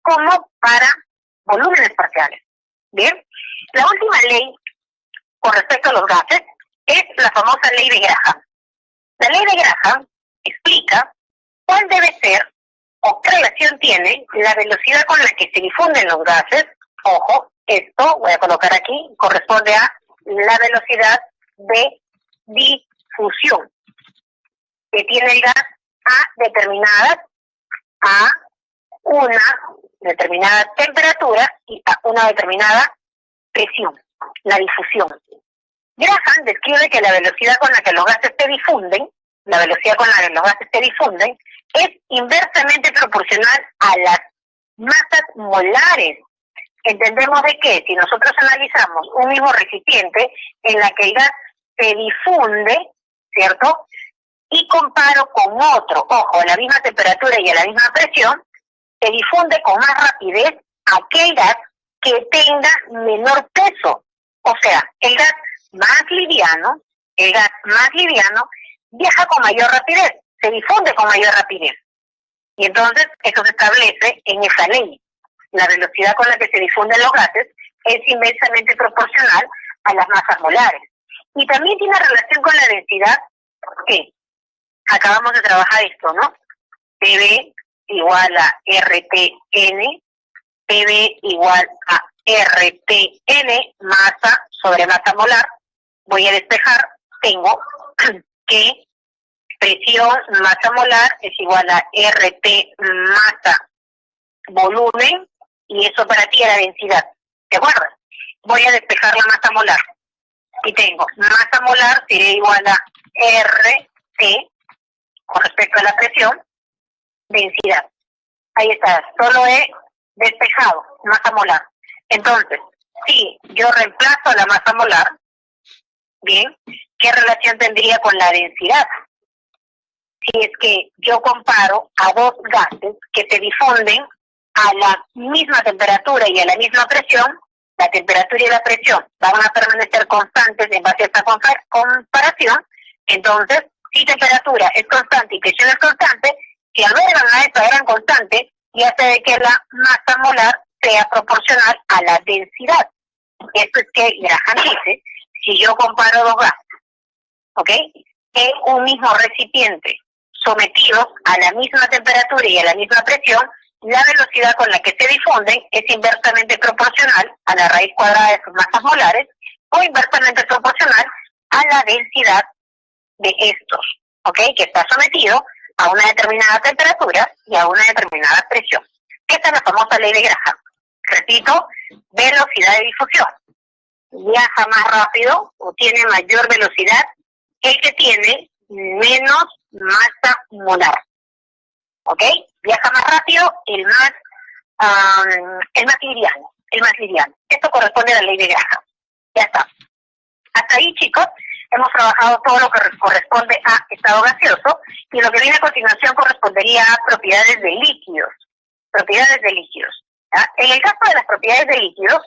como para volúmenes parciales. Bien, la última ley con respecto a los gases es la famosa ley de Graham. La ley de Graham explica cuál debe ser o qué relación tiene la velocidad con la que se difunden los gases. Ojo, esto voy a colocar aquí, corresponde a la velocidad de difusión que tiene el gas a una determinada temperatura y a una determinada presión, la difusión. Graham describe que la velocidad con la que los gases se difunden, es inversamente proporcional a las masas molares. Entendemos de que si nosotros analizamos un mismo recipiente en la que el gas se difunde, ¿cierto? Y comparo con otro, ojo, a la misma temperatura y a la misma presión, se difunde con más rapidez aquel gas que tenga menor peso. O sea, el gas más liviano viaja con mayor rapidez, se difunde con mayor rapidez. Y entonces eso se establece en esa ley. La velocidad con la que se difunden los gases es inversamente proporcional a las masas molares. Y también tiene relación con la densidad, porque acabamos de trabajar esto, ¿no? PV igual a RTN, PV igual a RTN, masa sobre masa molar. Voy a despejar, tengo que presión masa molar es igual a RT masa volumen, y eso para ti era densidad, ¿de acuerdo? Voy a despejar la masa molar y tengo masa molar sería igual a RT con respecto a la presión, densidad. Ahí está, solo he despejado masa molar. Entonces, si yo reemplazo la masa molar, bien, ¿qué relación tendría con la densidad? Si es que yo comparo a dos gases que se difunden a la misma temperatura y a la misma presión, la temperatura y la presión van a permanecer constantes en base a esta comparación. Entonces, si temperatura es constante y presión es constante, si albergan a esta gran constante, y hace de que la masa molar sea proporcional a la densidad. Esto es que Graham dice, si yo comparo dos gases, ¿ok?, en un mismo recipiente, sometidos a la misma temperatura y a la misma presión, la velocidad con la que se difunden es inversamente proporcional a la raíz cuadrada de sus masas molares o inversamente proporcional a la densidad de estos, ¿ok?, que está sometido a una determinada temperatura y a una determinada presión. Esta es la famosa ley de Graham. Repito, velocidad de difusión. Viaja más rápido o tiene mayor velocidad el que tiene menos masa molar. ¿Ok? Viaja más rápido el más liviano. Esto corresponde a la ley de Graham. Ya está. Hasta ahí, chicos, hemos trabajado todo lo que corresponde a estado gaseoso, y lo que viene a continuación correspondería a propiedades de líquidos. ¿Ya? En el caso de las propiedades de líquidos,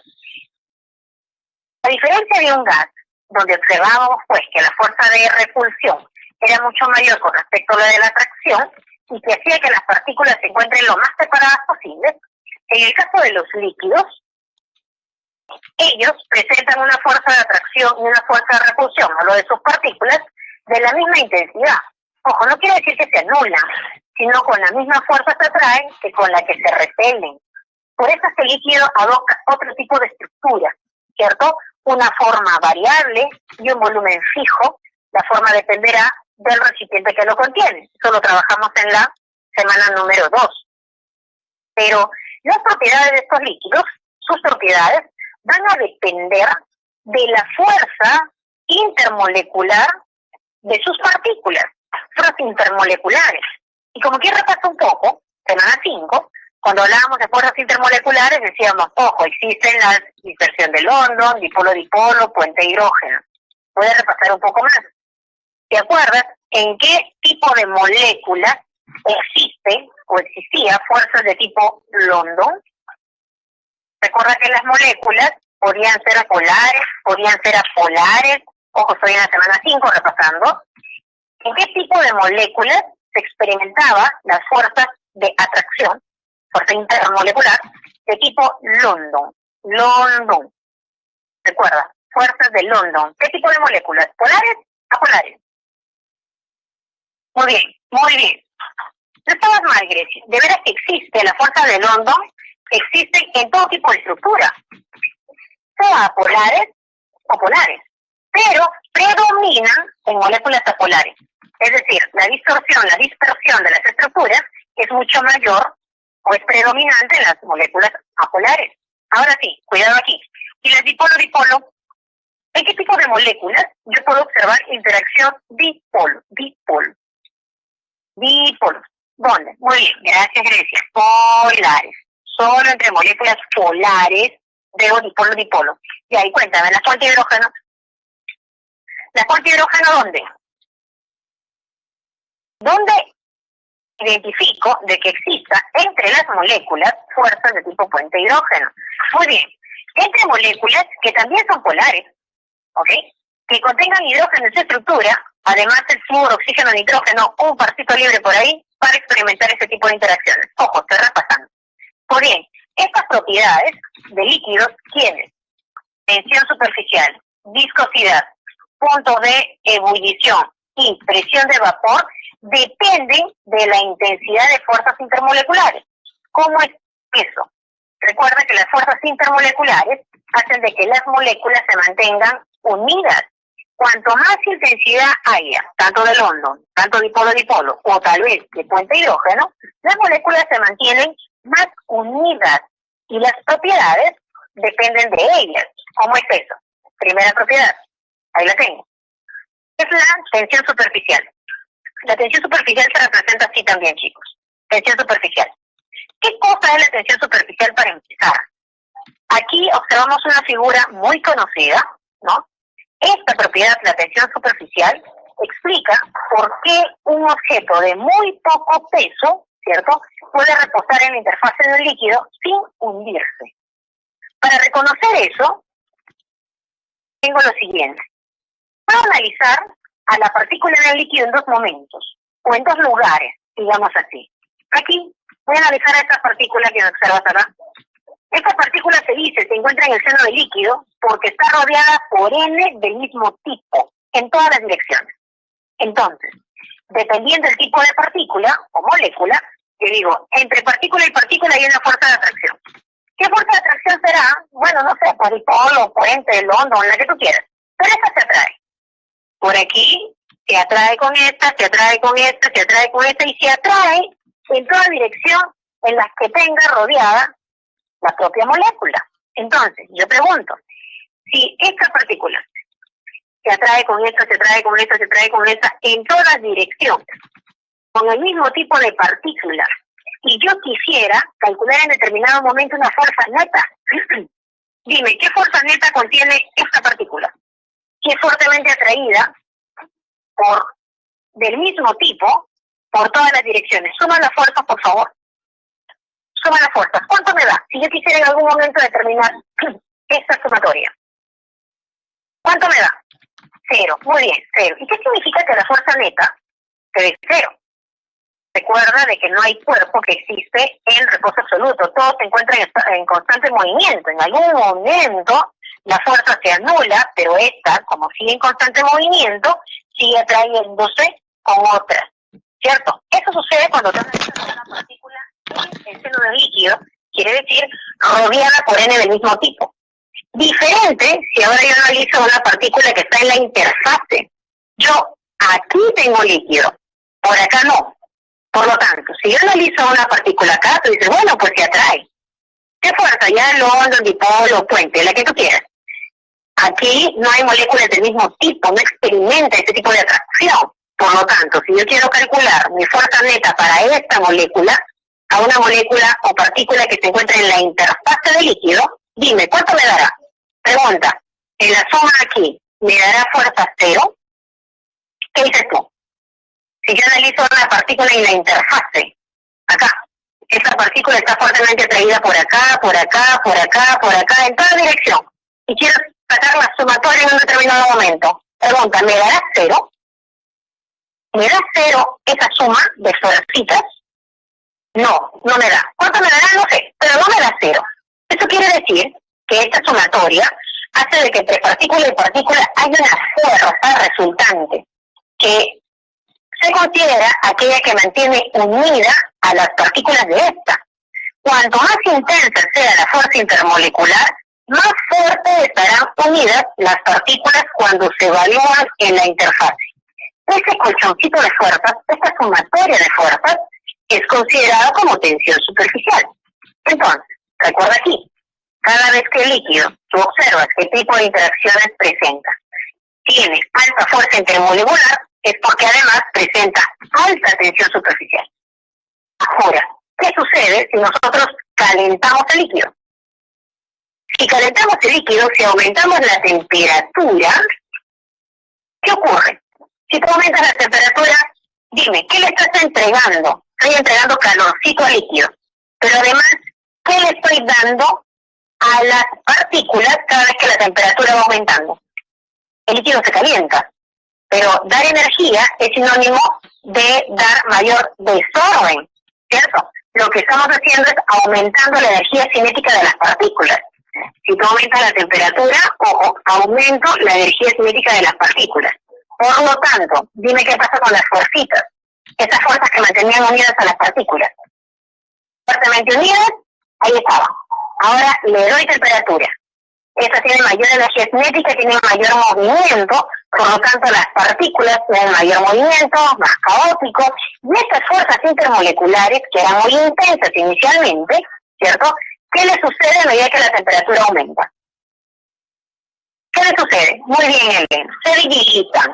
a diferencia de un gas, donde observamos pues que la fuerza de repulsión era mucho mayor con respecto a la de la atracción, y que hacía que las partículas se encuentren lo más separadas posibles, en el caso de los líquidos, ellos presentan una fuerza de atracción y una fuerza de repulsión, o lo de sus partículas, de la misma intensidad. Ojo, no quiere decir que se anulan, sino con la misma fuerza se atraen que con la que se repelen. Por eso este líquido adopta otro tipo de estructura, ¿cierto? Una forma variable y un volumen fijo. La forma dependerá del recipiente que lo contiene. Eso lo trabajamos en la semana número 2. Pero las propiedades de estos líquidos, sus propiedades, van a depender de la fuerza intermolecular de sus partículas, fuerzas intermoleculares. Y como aquí repaso un poco, semana 5, cuando hablábamos de fuerzas intermoleculares decíamos, ojo, existen la dispersión de London, dipolo-dipolo, puente hidrógeno. Voy a repasar un poco más. ¿Te acuerdas en qué tipo de molécula existe o existía fuerzas de tipo London? Recuerda que las moléculas podían ser polares, podían ser apolares. Ojo, estoy en la semana 5 repasando. ¿En qué tipo de moléculas se experimentaba las fuerzas de atracción? fuerza intermolecular, de tipo London. London. Recuerda, fuerzas de London. ¿Qué tipo de moléculas? ¿Polares? ¿Apolares? Muy bien, muy bien. No estabas mal, Grecia. De veras que existe la fuerza de London, existe en todo tipo de estructura, sea apolares o polares, pero predominan en moléculas apolares. Es decir, la dispersión de las estructuras es mucho mayor o es predominante en las moléculas apolares. Ahora sí, cuidado aquí. Y las dipolo-dipolo, ¿en qué tipo de moléculas yo puedo observar interacción dipolo? ¿Dónde? Muy bien, gracias, Grecia. Polares. Solo entre moléculas polares veo dipolo-dipolo. Y ahí cuéntame, la fuente de hidrógeno. ¿La fuente de hidrógeno dónde? ¿Dónde identifico de que exista entre las moléculas fuerzas de tipo puente hidrógeno? Muy bien, entre moléculas que también son polares, ¿ok? Que contengan hidrógeno en su estructura, además del flúor, oxígeno, nitrógeno, un parcito libre por ahí, para experimentar ese tipo de interacciones. Ojo, estoy repasando. Pues bien, estas propiedades de líquidos tienen tensión superficial, viscosidad, punto de ebullición y presión de vapor, dependen de la intensidad de fuerzas intermoleculares. ¿Cómo es eso? Recuerda que las fuerzas intermoleculares hacen de que las moléculas se mantengan unidas. Cuanto más intensidad haya, tanto de London, tanto dipolo-dipolo, o tal vez de puente hidrógeno, las moléculas se mantienen más unidas y las propiedades dependen de ellas. ¿Cómo es eso? Primera propiedad, ahí la tengo. Es la tensión superficial. La tensión superficial se representa así también, chicos. Tensión superficial. ¿Qué cosa es la tensión superficial para empezar? Aquí observamos una figura muy conocida, ¿no? Esta propiedad, la tensión superficial, explica por qué un objeto de muy poco peso, ¿cierto?, puede reposar en la interfase del líquido sin hundirse. Para reconocer eso, tengo lo siguiente. Voy a analizar a la partícula en el líquido en dos momentos, o en dos lugares, digamos así. Aquí voy a analizar a esta partícula que observas acá. Esta partícula se encuentra en el seno del líquido porque está rodeada por N del mismo tipo, en todas las direcciones. Entonces, dependiendo del tipo de partícula o molécula, yo digo, entre partícula y partícula hay una fuerza de atracción. ¿Qué fuerza de atracción será? Bueno, no sé, por dipolo, puente, London, la que tú quieras. Pero esta se atrae. Por aquí, se atrae con esta, se atrae con esta, se atrae con esta, y se atrae en toda dirección en las que tenga rodeada la propia molécula. Entonces, yo pregunto, si esta partícula se atrae con esta, se atrae con esta, se atrae con esta, en todas direcciones, con el mismo tipo de partícula, y yo quisiera calcular en determinado momento una fuerza neta, dime, ¿qué fuerza neta contiene esta partícula? Que es fuertemente atraída del mismo tipo por todas las direcciones. Suma las fuerzas, por favor. Suma las fuerzas. ¿Cuánto me da? Si yo quisiera en algún momento determinar esta sumatoria. ¿Cuánto me da? 0. Muy bien, 0. ¿Y qué significa que la fuerza neta se ve 0? Recuerda de que no hay cuerpo que existe en reposo absoluto. Todo se encuentra en constante movimiento. En algún momento la fuerza se anula, pero esta, como sigue en constante movimiento, sigue atrayéndose con otras. ¿Cierto? Eso sucede cuando tú analizas una partícula en el seno del líquido, quiere decir rodeada por N del mismo tipo. Diferente si ahora yo analizo una partícula que está en la interfase. Yo aquí tengo líquido, por acá no. Por lo tanto, si yo analizo una partícula acá, tú dices, bueno, pues se atrae. ¿Qué fuerza? Ya London, dipolo, puente, la que tú quieras. Aquí no hay moléculas del mismo tipo, no experimenta ese tipo de atracción. Por lo tanto, si yo quiero calcular mi fuerza neta para esta molécula, a una molécula o partícula que se encuentra en la interfase del líquido, dime, ¿cuánto me dará? Pregunta, en la suma aquí, ¿me dará fuerza 0? ¿Qué dices tú? Si yo analizo una partícula en la interfase, acá, esta partícula está fuertemente atraída por acá, por acá, por acá, por acá, en toda dirección, y quiero sacar la sumatoria en un determinado momento. Pregunta, ¿me dará 0? ¿Me da 0 esa suma de fuercitas? No, no me da. ¿Cuánto me dará? no sé, pero no me da cero. Eso quiere decir que esta sumatoria hace de que entre partícula y partícula hay una fuerza resultante que se considera aquella que mantiene unida a las partículas de esta. Cuanto más intensa sea la fuerza intermolecular, más fuerte estarán unidas las partículas cuando se evalúan en la interfase. Este colchoncito de fuerzas, esta sumatoria de fuerzas, es considerado como tensión superficial. Entonces, recuerda aquí, cada vez que el líquido, tú observas qué tipo de interacciones presenta, tiene alta fuerza intermolecular, es porque además presenta alta tensión superficial. Ahora, ¿qué sucede si nosotros calentamos el líquido? Si calentamos el líquido, si aumentamos la temperatura, ¿qué ocurre? Si tú aumentas la temperatura, dime, ¿qué le estás entregando? Estoy entregando calorcito al líquido, pero además, ¿qué le estoy dando a las partículas cada vez que la temperatura va aumentando? El líquido se calienta, pero dar energía es sinónimo de dar mayor desorden, ¿cierto? Lo que estamos haciendo es aumentando la energía cinética de las partículas. Si tú aumentas la temperatura, ojo, aumento la energía cinética de las partículas. Por lo tanto, dime qué pasa con las fuercitas. Esas fuerzas que mantenían unidas a las partículas. Fuertemente unidas, ahí estaban. Ahora le doy temperatura. Estas tienen mayor energía cinética, tienen mayor movimiento, por lo tanto las partículas tienen mayor movimiento, más caótico, y estas fuerzas intermoleculares, que eran muy intensas inicialmente, ¿cierto? ¿Qué le sucede a medida que la temperatura aumenta? ¿Qué le sucede? Muy bien, Elena. Se digitan,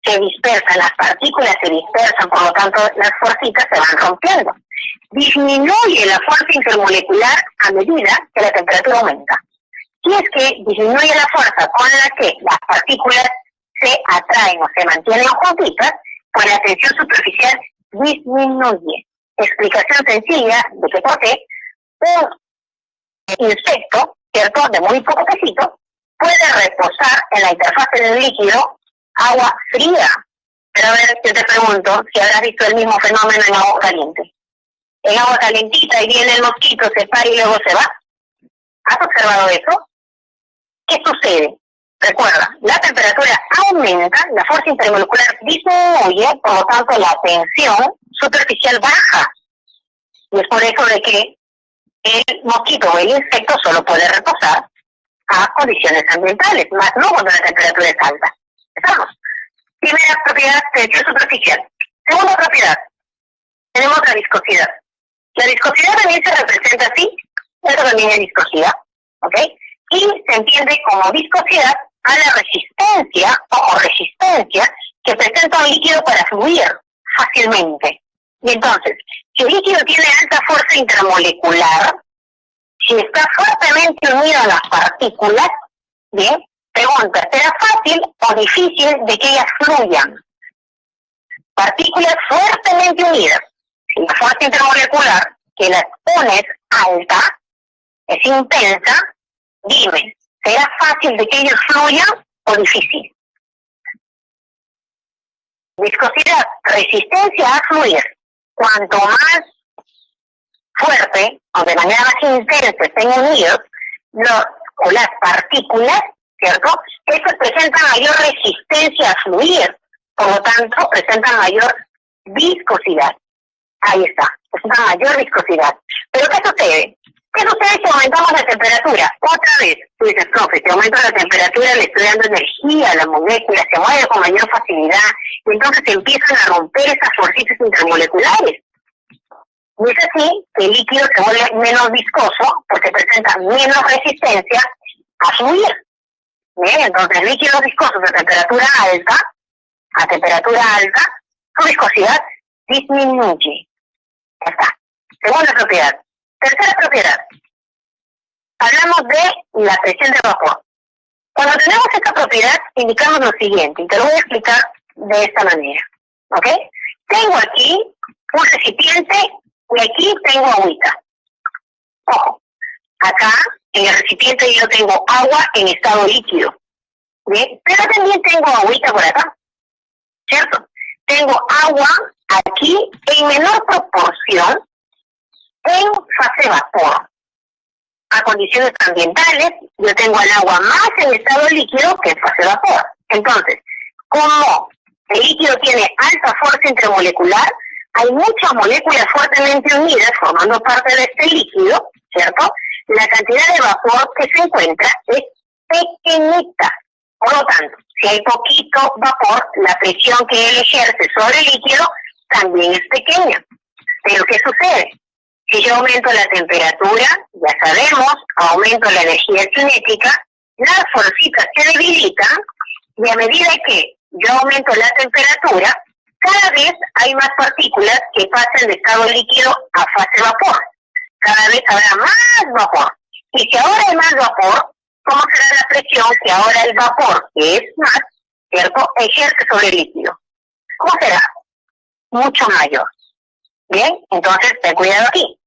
se dispersan, las partículas se dispersan, por lo tanto las fuercitas se van rompiendo. Disminuye la fuerza intermolecular a medida que la temperatura aumenta. Si es que disminuye la fuerza con la que las partículas se atraen o se mantienen juntitas, pues la tensión superficial disminuye. Explicación sencilla de que por qué un insecto, ¿cierto?, de muy poco pesito, puede reposar en la interfase del líquido agua fría. Pero a ver, yo te pregunto si habrás visto el mismo fenómeno en agua caliente. En agua calentita y viene el mosquito, se para y luego se va. ¿Has observado eso? ¿Qué sucede? Recuerda, la temperatura aumenta, la fuerza intermolecular disminuye, por lo tanto la tensión superficial baja. Y es por eso de que el mosquito o el insecto solo puede reposar a condiciones ambientales, más no cuando la temperatura es alta. ¿Estamos? Primera propiedad, tensión superficial. Segunda propiedad, tenemos la viscosidad. La viscosidad también se representa así, esto también es viscosidad, ¿ok? Y se entiende como viscosidad a la resistencia o resistencia que presenta un líquido para fluir fácilmente. Y entonces, si el líquido tiene alta fuerza intermolecular, si está fuertemente unido a las partículas, bien, pregunta, ¿será fácil o difícil de que ellas fluyan? Partículas fuertemente unidas, si la fuerza intermolecular que las pones alta, es intensa, dime, ¿será fácil de que ellos fluyan o difícil? Viscosidad, resistencia a fluir. Cuanto más fuerte o de manera más intensa estén unidos las partículas, ¿cierto? Estos presentan mayor resistencia a fluir, por lo tanto presentan mayor viscosidad. Ahí está, presentan mayor viscosidad. Pero ¿qué sucede? ¿Qué sucede si aumentamos la temperatura? Otra vez, tú dices, profe, si aumento la temperatura le estoy dando energía a la molécula, se mueve con mayor facilidad, y entonces se empiezan a romper esas fuercitas intermoleculares. Y es así que el líquido se vuelve menos viscoso porque presenta menos resistencia a fluir. Bien, entonces líquidos viscosos a temperatura alta, su viscosidad disminuye. Ya está. Segunda propiedad. Tercera propiedad. Hablamos de la presión de vapor. Cuando tenemos esta propiedad, indicamos lo siguiente, y te lo voy a explicar de esta manera. ¿Ok? Tengo aquí un recipiente y aquí tengo agüita. Ojo, acá en el recipiente yo tengo agua en estado líquido. ¿Bien? Pero también tengo agüita por acá. ¿Cierto? Tengo agua aquí en menor proporción en fase vapor. A condiciones ambientales, yo tengo el agua más en estado líquido que en fase vapor. Entonces, como el líquido tiene alta fuerza intermolecular, hay muchas moléculas fuertemente unidas formando parte de este líquido, ¿cierto? La cantidad de vapor que se encuentra es pequeñita. Por lo tanto, si hay poquito vapor, la presión que él ejerce sobre el líquido también es pequeña. Pero ¿qué sucede? Si yo aumento la temperatura, ya sabemos, aumento la energía cinética, las fuercitas se debilitan y a medida que yo aumento la temperatura, cada vez hay más partículas que pasan de estado líquido a fase vapor. Cada vez habrá más vapor. Y si ahora hay más vapor, ¿cómo será la presión que ahora el vapor, que es más, ¿cierto?, ejerce sobre el líquido? ¿Cómo será? Mucho mayor. Bien, entonces ten cuidado aquí.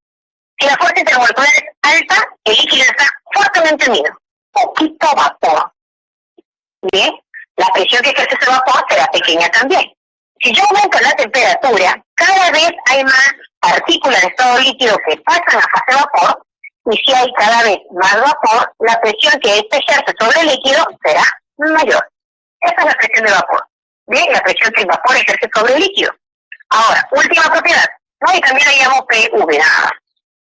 Si la fuerza intermolecular es alta, el líquido está fuertemente unido. Poquito vapor. Bien, la presión que ejerce ese vapor será pequeña también. Si yo aumento la temperatura, cada vez hay más partículas de estado líquido que pasan a fase vapor, y si hay cada vez más vapor, la presión que éste ejerce sobre el líquido será mayor. Esa es la presión de vapor. Bien, la presión que el vapor ejerce sobre el líquido. Ahora, última propiedad. No, y también la llamo PV, nada más.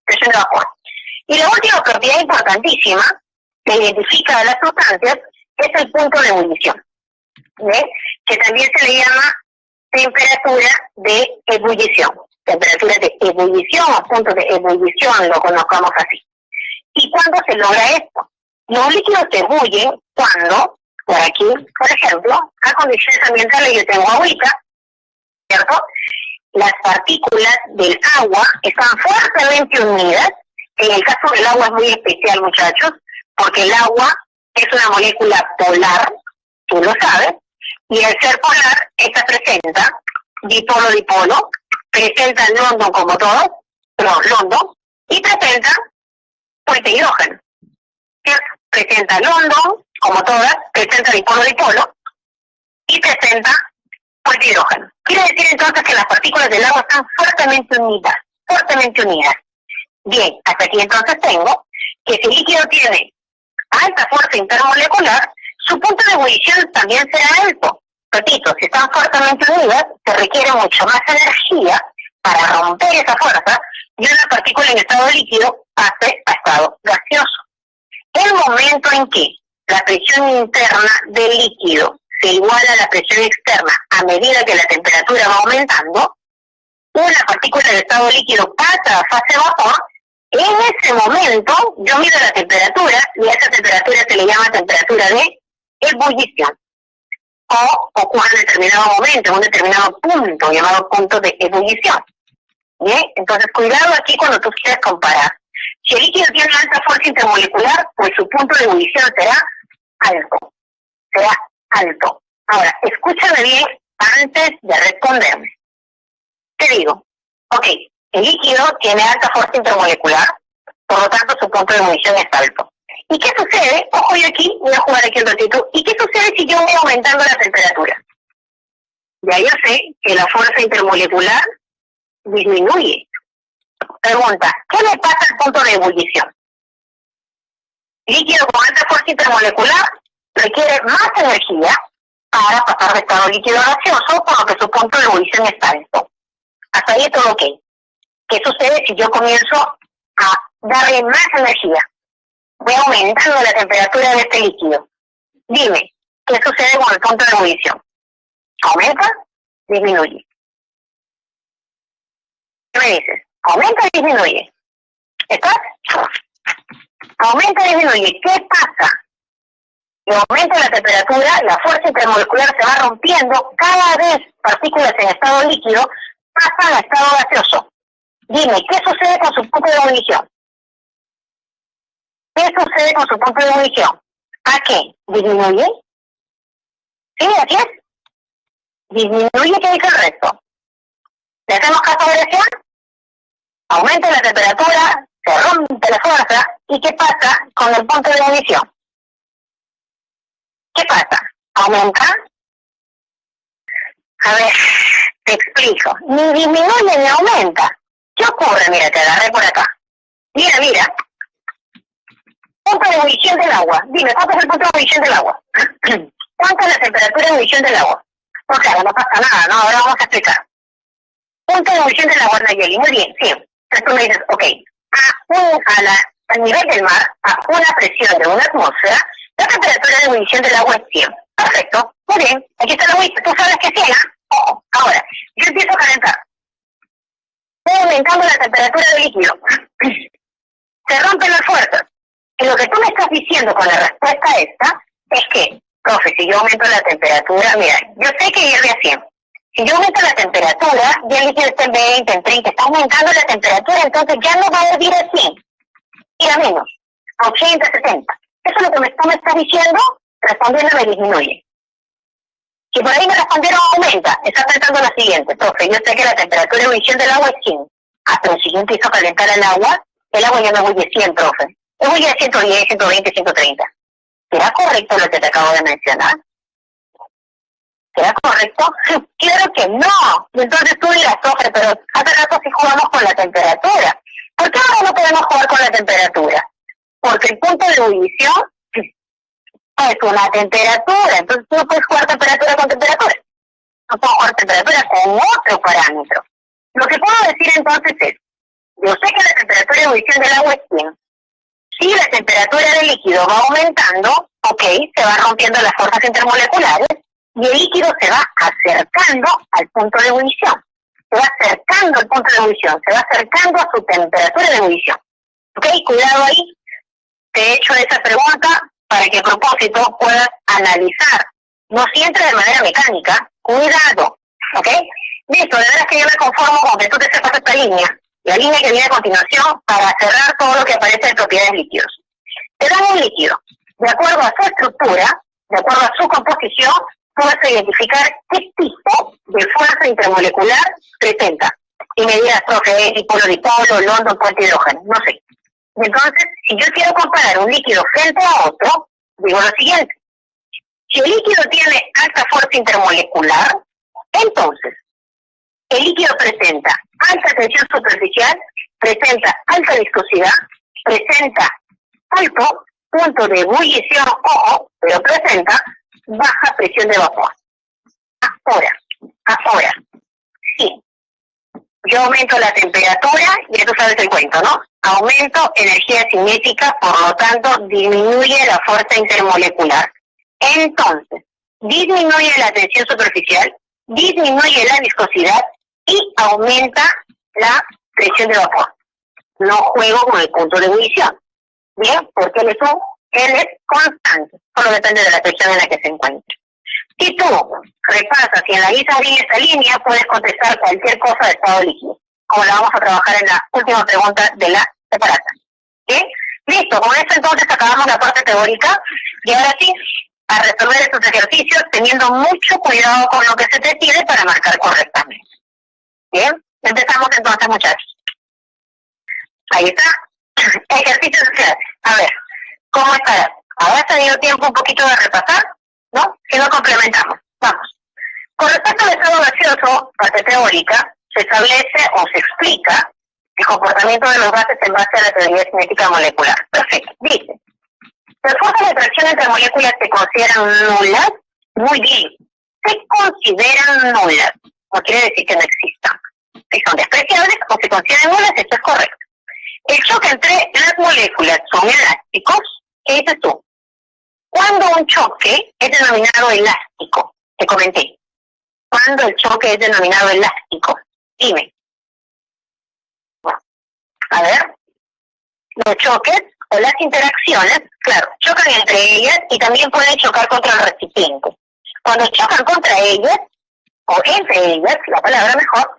Presión de vapor. Y la última propiedad importantísima que identifica a las sustancias es el punto de ebullición. ¿Bien? Que también se le llama temperatura de ebullición. Temperatura de ebullición o punto de ebullición, lo conozcamos así. ¿Y cuándo se logra esto? Los líquidos se ebullen cuando, por aquí, por ejemplo, a condiciones ambientales yo tengo agüita, ¿cierto? Las partículas del agua están fuertemente unidas. En el caso del agua es muy especial, muchachos, porque el agua es una molécula polar, tú lo sabes, y al ser polar, esta presenta dipolo-dipolo, presenta London como todos, London, y presenta puente hidrógeno. Presenta London, como todas, presenta dipolo-dipolo, y presenta puente hidrógeno. Quiere decir entonces que las partículas del agua están fuertemente unidas, fuertemente unidas. Bien, hasta aquí entonces tengo que si el líquido tiene alta fuerza intermolecular, su punto de ebullición también será alto. Repito, si están fuertemente unidas, se requiere mucho más energía para romper esa fuerza y una partícula en estado líquido pase a estado gaseoso. El momento en que la presión interna del líquido se iguala a la presión externa a medida que la temperatura va aumentando, una partícula de estado líquido pasa a fase vapor. En ese momento yo mido la temperatura y a esa temperatura se le llama temperatura de ebullición. O ocurre en determinado momento, en un determinado punto, llamado punto de ebullición. Bien, entonces cuidado aquí cuando tú quieras comparar. Si el líquido tiene alta fuerza intermolecular, pues su punto de ebullición será alto. Será alto. Ahora, escúchame bien antes de responderme. Te digo, ok, el líquido tiene alta fuerza intermolecular, por lo tanto su punto de ebullición es alto. ¿Y qué sucede? Ojo, yo aquí voy a jugar aquí un ratito. ¿Y qué sucede si yo voy aumentando la temperatura? Ya yo sé que la fuerza intermolecular disminuye. Pregunta, ¿qué le pasa al punto de ebullición? Líquido con alta fuerza intermolecular requiere más energía para pasar de estado líquido a gaseoso, por lo que su punto de ebullición es alto. Hasta ahí todo ok. ¿Qué sucede si yo comienzo a darle más energía? Voy aumentando la temperatura de este líquido. Dime, ¿qué sucede con el punto de ebullición? ¿Aumenta? ¿Disminuye? ¿Qué me dices? ¿Aumenta o disminuye? ¿Estás? ¿Aumenta o disminuye? ¿Qué pasa? Si aumenta la temperatura, la fuerza intermolecular se va rompiendo, cada vez partículas en estado líquido pasan a estado gaseoso. Dime, ¿qué sucede con su punto de ebullición? ¿Qué sucede con su punto de ebullición? ¿A qué? ¿Disminuye? Sí, así es. Disminuye, ¿qué dice el resto? ¿Le hacemos caso a Grecia? Aumenta la temperatura, se rompe la fuerza, ¿y qué pasa con el punto de ebullición? ¿Qué pasa? ¿Aumenta? A ver, te explico. Ni disminuye ni aumenta. ¿Qué ocurre? Mira, te agarré por acá. Mira. Punto de ebullición del agua. Dime, ¿cuánto es el punto de ebullición del agua? ¿Cuánto es la temperatura de ebullición del agua? No, claro, no pasa nada, ¿no? Ahora vamos a explicar. Punto de ebullición del agua, Nayeli. Muy bien, sí. Entonces tú me dices, ok, al nivel del mar, a una presión de una atmósfera, la temperatura de ebullición del agua es 100. Perfecto. Muy bien. Aquí está la agüita. Tú sabes que es 100, ¿ah? Ahora, yo empiezo a calentar. Voy aumentando la temperatura del líquido. Se rompen las fuerzas. Y lo que tú me estás diciendo con la respuesta esta es que, profe, si yo aumento la temperatura, mira, yo sé que hierve a 100. Si yo aumento la temperatura, ya el líquido está en 20, en 30, está aumentando la temperatura, entonces ya no va a hervir a 100. Y a menos, a 80, 70. Eso es lo que tú me estás diciendo, respondiendo me disminuye. Si por ahí me respondieron aumenta, está pensando la siguiente, profe, yo sé que la temperatura de ebullición del agua es 100. Pero si yo empiezo a calentar el agua ya me huye 100, profe. Huye a 110, 120, 130. ¿Será correcto lo que te acabo de mencionar? ¿Será correcto? Claro que no. Entonces tú dirás, profe, pero hace rato sí jugamos con la temperatura. ¿Por qué ahora no podemos jugar con la temperatura? Porque el punto de ebullición es una temperatura. Entonces tú no puedes jugar temperatura con temperatura. No puedo jugar temperatura con otro parámetro. Lo que puedo decir entonces es, yo sé que la temperatura de ebullición del agua es 100. Si la temperatura del líquido va aumentando, ok, se van rompiendo las fuerzas intermoleculares y el líquido se va acercando al punto de ebullición. Se va acercando al punto de ebullición, se va acercando a su temperatura de ebullición. Ok, cuidado ahí. Te he hecho esa pregunta para que a propósito puedas analizar. No siempre de manera mecánica. Cuidado. Ok. Listo, de verdad que yo me conformo con que tú te sepas esta línea. La línea que viene a continuación para cerrar todo lo que aparece de propiedades líquidos. Te dan un líquido. De acuerdo a su estructura, de acuerdo a su composición, tú vas a identificar qué tipo de fuerza intermolecular presenta. Y me dirás, profe, es dipolo-dipolo, London, puente hidrógeno, no sé. Y entonces, si yo quiero comparar un líquido frente a otro, digo lo siguiente. Si el líquido tiene alta fuerza intermolecular, entonces, el líquido presenta alta tensión superficial, presenta alta viscosidad, presenta alto punto de ebullición, ojo, pero presenta baja presión de vapor. Ahora, sí, yo aumento la temperatura, ya tú sabes el cuento, ¿no? Aumento energía cinética, por lo tanto, disminuye la fuerza intermolecular. Entonces, disminuye la tensión superficial, disminuye la viscosidad y aumenta la presión de vapor. No juego con el punto de ebullición. Bien, porque él es constante, solo depende de la presión en la que se encuentre. Si tú repasas y analizas bien esta línea, puedes contestar cualquier cosa de estado líquido, como la vamos a trabajar en la última pregunta de la separata. ¿Bien? Listo, con esto entonces acabamos la parte teórica y ahora sí, a resolver estos ejercicios teniendo mucho cuidado con lo que se te pide para marcar correctamente. Bien, empezamos entonces, muchachos. Ahí está. Ejercicios de clase. A ver, ¿cómo estarás? ¿Habrás tenido tiempo un poquito de repasar? ¿No? Si no, complementamos. Vamos. Con respecto al estado gaseoso, parte teórica, se establece o se explica el comportamiento de los gases en base a la teoría cinética molecular. Perfecto. Dice, las fuerzas de atracción entre moléculas se consideran nulas. Muy bien. Se consideran nulas. No quiere decir que no existan. Si son despreciables o se consideran nulas, esto es correcto. El choque entre las moléculas son elásticos. ¿Qué dices tú? Cuando un choque es denominado elástico, te comenté. Cuando el choque es denominado elástico, dime. Bueno, a ver, los choques o las interacciones, claro, chocan entre ellas y también pueden chocar contra el recipiente. Cuando chocan contra ellas, o entre ellas, la palabra mejor,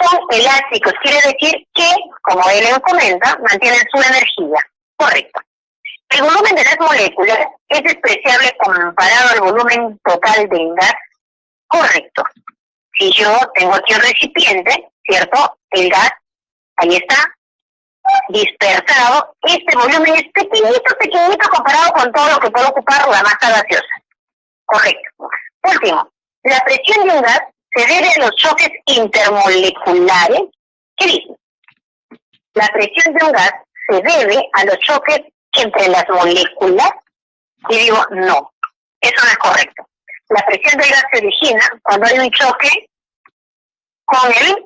son elásticos, quiere decir que, como él les comenta, mantienen su energía. Correcto. El volumen de las moléculas es despreciable comparado al volumen total del gas. Correcto. Si yo tengo aquí un recipiente, ¿cierto? El gas, ahí está, dispersado. Este volumen es pequeñito, pequeñito comparado con todo lo que puede ocupar la masa gaseosa. Correcto. Último, la presión de un gas se debe a los choques intermoleculares. ¿Qué dice? la presión de un gas se debe a los choques entre las moléculas, y digo, no, eso no es correcto. La presión del gas se origina cuando hay un choque con el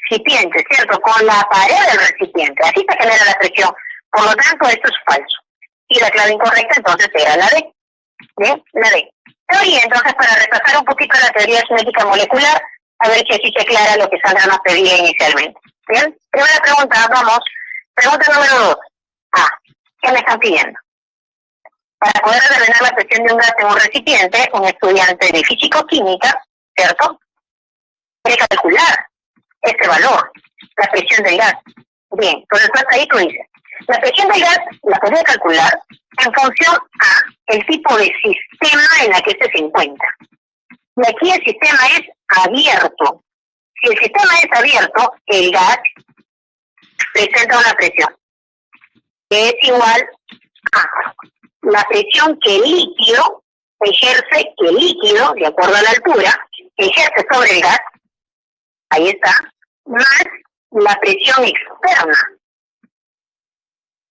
recipiente, ¿cierto? Con la pared del recipiente. Así se genera la presión. Por lo tanto, esto es falso. Y la clave incorrecta entonces era la D. ¿Bien? La D. Teoría, entonces, para repasar un poquito la teoría cinética molecular, a ver si así se aclara lo que Sandra nos pedía inicialmente. ¿Bien? Primera pregunta, vamos. Pregunta número 2. ¿Qué me están pidiendo? Para poder determinar la presión de un gas en un recipiente, un estudiante de físico-química, ¿cierto?, tiene que calcular este valor, la presión del gas. Bien, entonces hasta ahí tú dices, la presión del gas la podría calcular en función a el tipo de sistema en la que este se encuentra. Y aquí el sistema es abierto. Si el sistema es abierto, el gas presenta una presión que es igual a la presión que el líquido ejerce, de acuerdo a la altura, ejerce sobre el gas, ahí está, más la presión externa.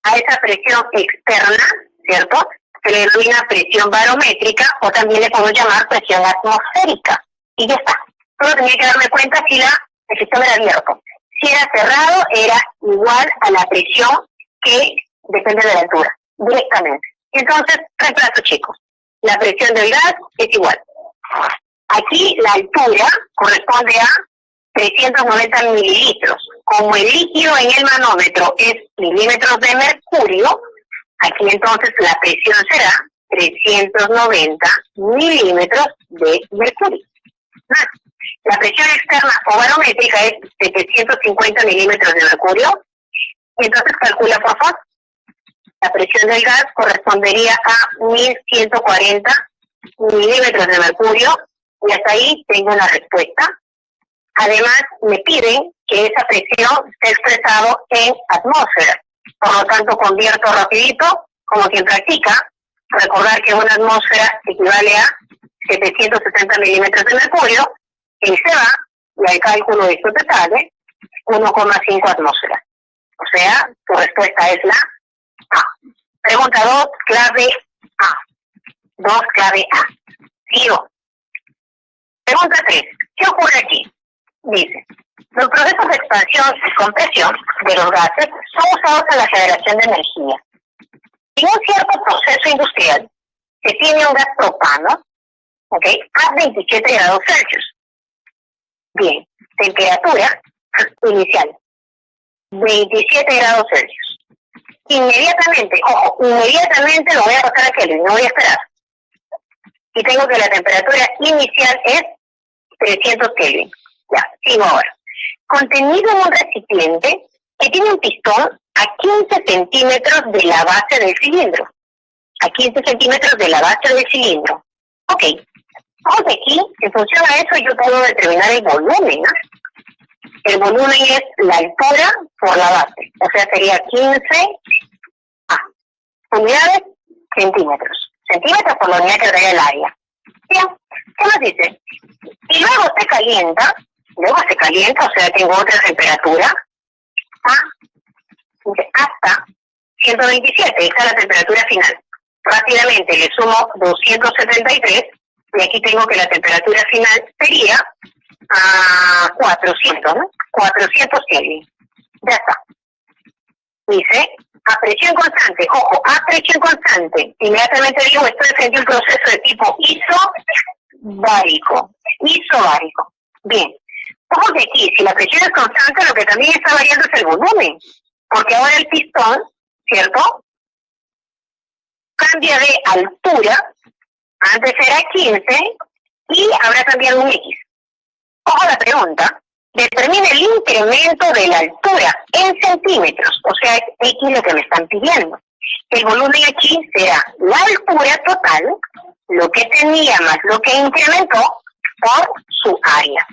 A esa presión externa, ¿cierto?, se le denomina presión barométrica o también le podemos llamar presión atmosférica. Y ya está. Solo tenía que darme cuenta si el sistema era abierto. Si era cerrado, era igual a la presión que depende de la altura, directamente. Entonces, reemplazo, chicos. La presión del gas es igual. Aquí la altura corresponde a 390 mililitros. Como el líquido en el manómetro es milímetros de mercurio, aquí entonces la presión será 390 milímetros de mercurio. La presión externa o barométrica es 750 milímetros de mercurio. Entonces calcula, por favor. La presión del gas correspondería a 1140 milímetros de mercurio, y hasta ahí tengo una respuesta. Además, me piden que esa presión esté expresado en atmósfera. Por lo tanto, convierto rapidito, como quien practica, recordar que una atmósfera equivale a 770 milímetros de mercurio, y se va, y al cálculo de esto te sale 1,5 atmósferas. O sea, tu respuesta es la A. Pregunta 2, clave A. 2, clave A. Sigo. Pregunta 3. ¿Qué ocurre aquí? Dice, los procesos de expansión y compresión de los gases son usados en la generación de energía. En un cierto proceso industrial se tiene un gas propano, ¿ok?, a 27 grados Celsius. Bien, temperatura inicial, 27 grados Celsius. Inmediatamente lo voy a pasar a Kelvin, no voy a esperar. Y tengo que la temperatura inicial es 300 Kelvin. Ya, sigo ahora. Contenido en un recipiente que tiene un pistón a 15 centímetros de la base del cilindro. A 15 centímetros de la base del cilindro. Ok. Vamos aquí, en función a eso yo puedo determinar el volumen, ¿no? El volumen es la altura por la base. O sea, sería 15 unidades centímetros. Centímetros por la unidad que trae el área. Bien, ¿qué nos dice? Y luego se calienta, o sea, tengo otra temperatura, hasta 127, esa es la temperatura final. Rápidamente le sumo 273, y aquí tengo que la temperatura final sería a 400, ¿no? 400 Kelvin. Ya está. Dice, a presión constante, ojo, a presión constante. Inmediatamente digo, estoy frente a un proceso de tipo isobárico. Bien. Ojo que aquí, si la presión es constante, lo que también está variando es el volumen. Porque ahora el pistón, ¿cierto?, cambia de altura. Antes era 15 y habrá cambiado un X. Ojo la pregunta. Determina el incremento de la altura en centímetros, o sea, es X lo que me están pidiendo. El volumen aquí será la altura total, lo que tenía más lo que incrementó por su área.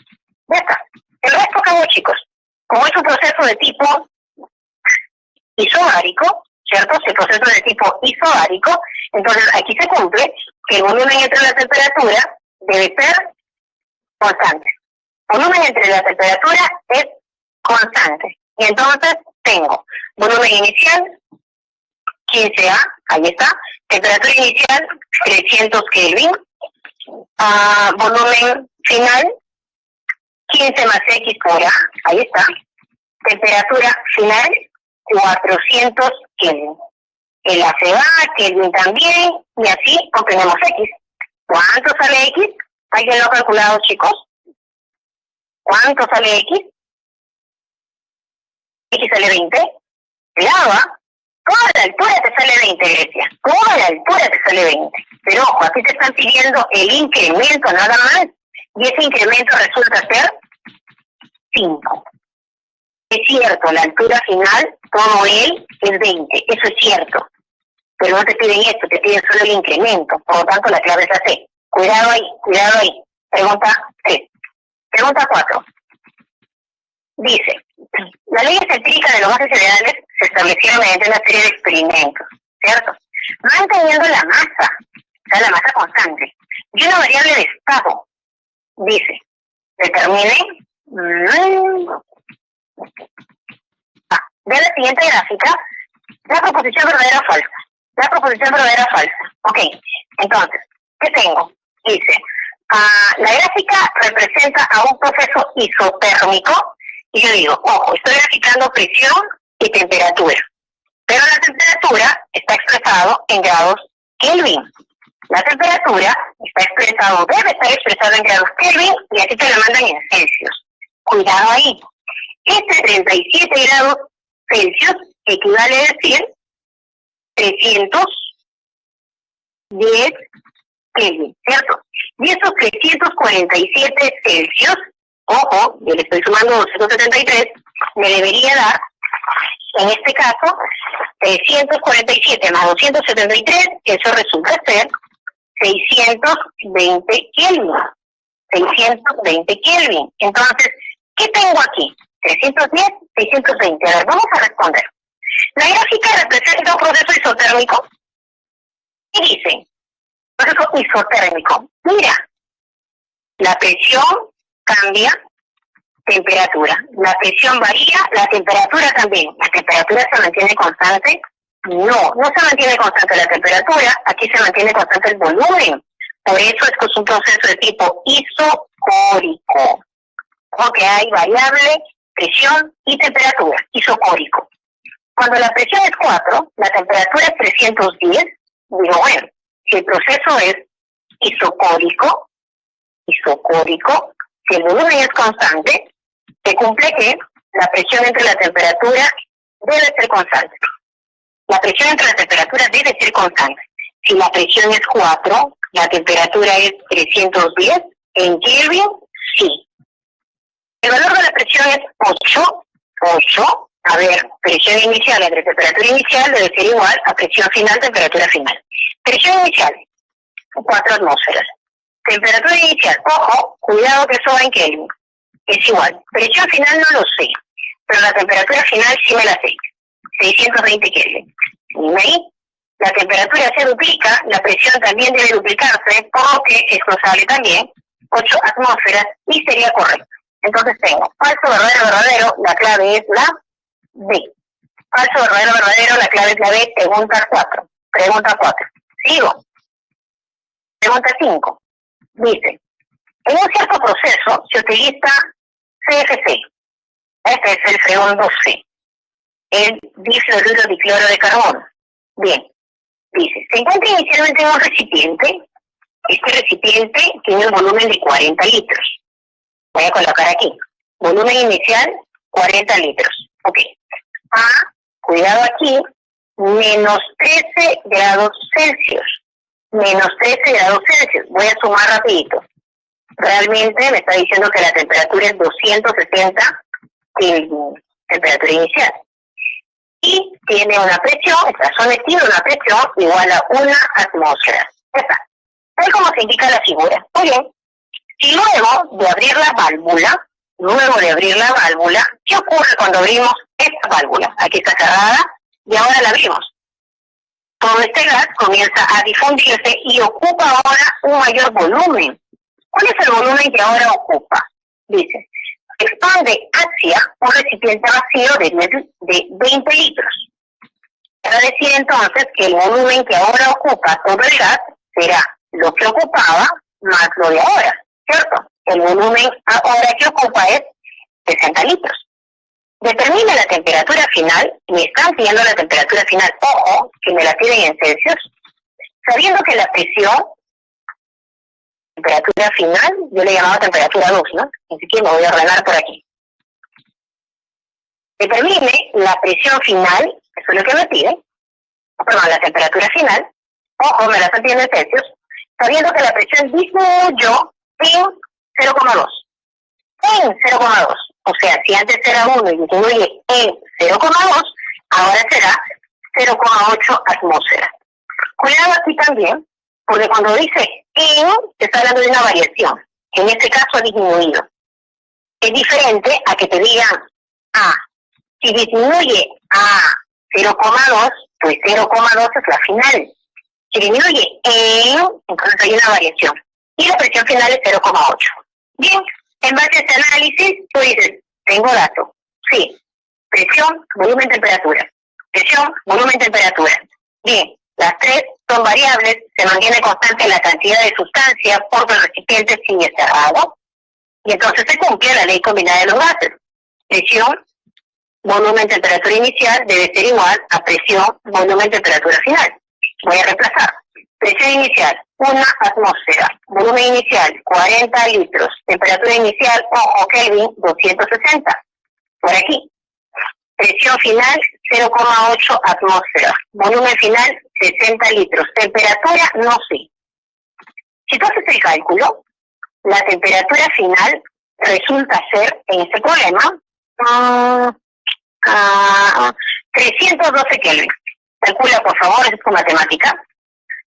Ya está. El resto acabó, chicos. Como es un proceso de tipo isobárico, ¿cierto? Si el proceso es de tipo isobárico, entonces aquí se cumple que el volumen entre la temperatura debe ser constante. Volumen entre la temperatura es constante. Y entonces tengo volumen inicial, 15A, ahí está, temperatura inicial, 300 Kelvin, volumen final, 15 más X por A, ahí está, temperatura final, 400 Kelvin. El A se va, Kelvin también, y así obtenemos X. ¿Cuánto sale X? ¿Alguien lo ha calculado, chicos? ¿Cuánto sale X? X sale 20. Claro, toda la altura te sale 20, Grecia. Toda la altura te sale 20. Pero ojo, aquí te están pidiendo el incremento nada más. Y ese incremento resulta ser 5. Es cierto, la altura final, todo él es 20. Eso es cierto. Pero no te piden esto, te piden solo el incremento. Por lo tanto, la clave es la C. Cuidado ahí, cuidado ahí. Pregunta 3. Pregunta 4. Dice, las leyes empíricas de los gases cereales se establecieron mediante una serie de experimentos, ¿cierto? Manteniendo la masa, o sea, la masa constante, y una variable de estado. Dice, determine de la siguiente gráfica la proposición verdadera o falsa. La proposición verdadera o falsa. Ok, entonces, ¿qué tengo? Dice, la gráfica representa a un proceso isotérmico. Y yo digo, ojo, estoy graficando presión y temperatura. Pero la temperatura está expresado en grados Kelvin. La temperatura está expresado, debe estar expresado en grados Kelvin y aquí te la mandan en Celsius. Cuidado ahí. Este 37 grados Celsius equivale a decir 310 Kelvin, ¿cierto? Y esos 347 Celsius, ojo, yo le estoy sumando 273, me debería dar, en este caso, 347 más 273, eso resulta ser 620 Kelvin. 620 Kelvin. Entonces, ¿qué tengo aquí? 310, 620. A ver, vamos a responder. La gráfica representa un proceso isotérmico. ¿Qué dice? Proceso isotérmico. Mira, la presión cambia, temperatura. La presión varía, la temperatura también. ¿La temperatura se mantiene constante? No, no se mantiene constante la temperatura, aquí se mantiene constante el volumen. Por eso es que es un proceso de tipo isocórico. Porque hay variable, presión y temperatura, isocórico. Cuando la presión es 4, la temperatura es 310, digo, bueno, si el proceso es isocórico, si el volumen es constante, se cumple que la presión entre la temperatura debe ser constante. La presión entre la temperatura debe ser constante. Si la presión es 4, la temperatura es 310, en Kelvin, sí. El valor de la presión es 8. A ver, presión inicial entre temperatura inicial debe ser igual a presión final, temperatura final. Presión inicial, 4 atmósferas. Temperatura inicial, ojo, cuidado que eso va en Kelvin, es igual. Presión final no lo sé, pero la temperatura final sí me la sé. 620 Kelvin. Y ahí, la temperatura se duplica, la presión también debe duplicarse, porque esto sale también, 8 atmósferas, y sería correcto. Entonces tengo falso, verdadero, verdadero, la clave es la B. Falso, verdadero, verdadero, la clave es la B, pregunta 4. Pregunta 4. Sigo. Pregunta 5. Dice, en un cierto proceso se utiliza CFC. Este es el segundo C. El difluoruro dicloro de carbono. Bien. Dice, se encuentra inicialmente en un recipiente. Este recipiente tiene un volumen de 40 litros. Voy a colocar aquí. Volumen inicial, 40 litros. Ok. Cuidado aquí, menos 13 grados Celsius. Menos 13 grados Celsius. Voy a sumar rapidito. Realmente me está diciendo que la temperatura es 260 Kelvin, temperatura inicial. Y tiene una presión, está sometido a una presión igual a 1 atmósfera. Ya está. Tal como se indica la figura. Muy bien. Y luego de abrir la válvula, ¿qué ocurre cuando abrimos esta válvula? Aquí está cerrada y ahora la abrimos. Todo este gas comienza a difundirse y ocupa ahora un mayor volumen. ¿Cuál es el volumen que ahora ocupa? Dice, expande hacia un recipiente vacío de 20 litros. Para decir entonces que el volumen que ahora ocupa todo el gas será lo que ocupaba más lo de ahora, ¿cierto? El volumen ahora que ocupa es 60 litros. Determina la temperatura final, me están pidiendo la temperatura final, ojo, que me la piden en Celsius, sabiendo que la presión, temperatura final, yo le llamaba temperatura 2, ¿no? Así que me voy a ordenar por aquí. Determine la presión final, eso es lo que me pide, perdón, la temperatura final, ojo, me la están pidiendo en Celsius, sabiendo que la presión disminuyó en 0,2. En 0,2. O sea, si antes era 1 y disminuye en 0,2, ahora será 0,8 atmósferas. Cuidado aquí también, porque cuando dice en, te está hablando de una variación. En este caso ha disminuido. Es diferente a que te digan A. Si disminuye a 0,2, pues 0,2 es la final. Si disminuye en, entonces hay una variación. Y la presión final es 0,8. Bien, en base a este análisis, tú dices, tengo dato. Sí, presión, volumen, temperatura. Presión, volumen, temperatura. Bien, las tres son variables, se mantiene constante la cantidad de sustancia por el recipiente sin cerrado. Y entonces se cumple la ley combinada de los gases. Presión, volumen, temperatura inicial debe ser igual a presión, volumen, temperatura final. Voy a reemplazar. Presión inicial, 1 atmósfera. Volumen inicial, 40 litros. Temperatura inicial, ojo Kelvin, 260. Por aquí. Presión final, 0,8 atmósfera. Volumen final, 60 litros. Temperatura, no sé. Si tú haces el cálculo, la temperatura final resulta ser, en este problema, 312 Kelvin. Calcula, por favor, es tu matemática.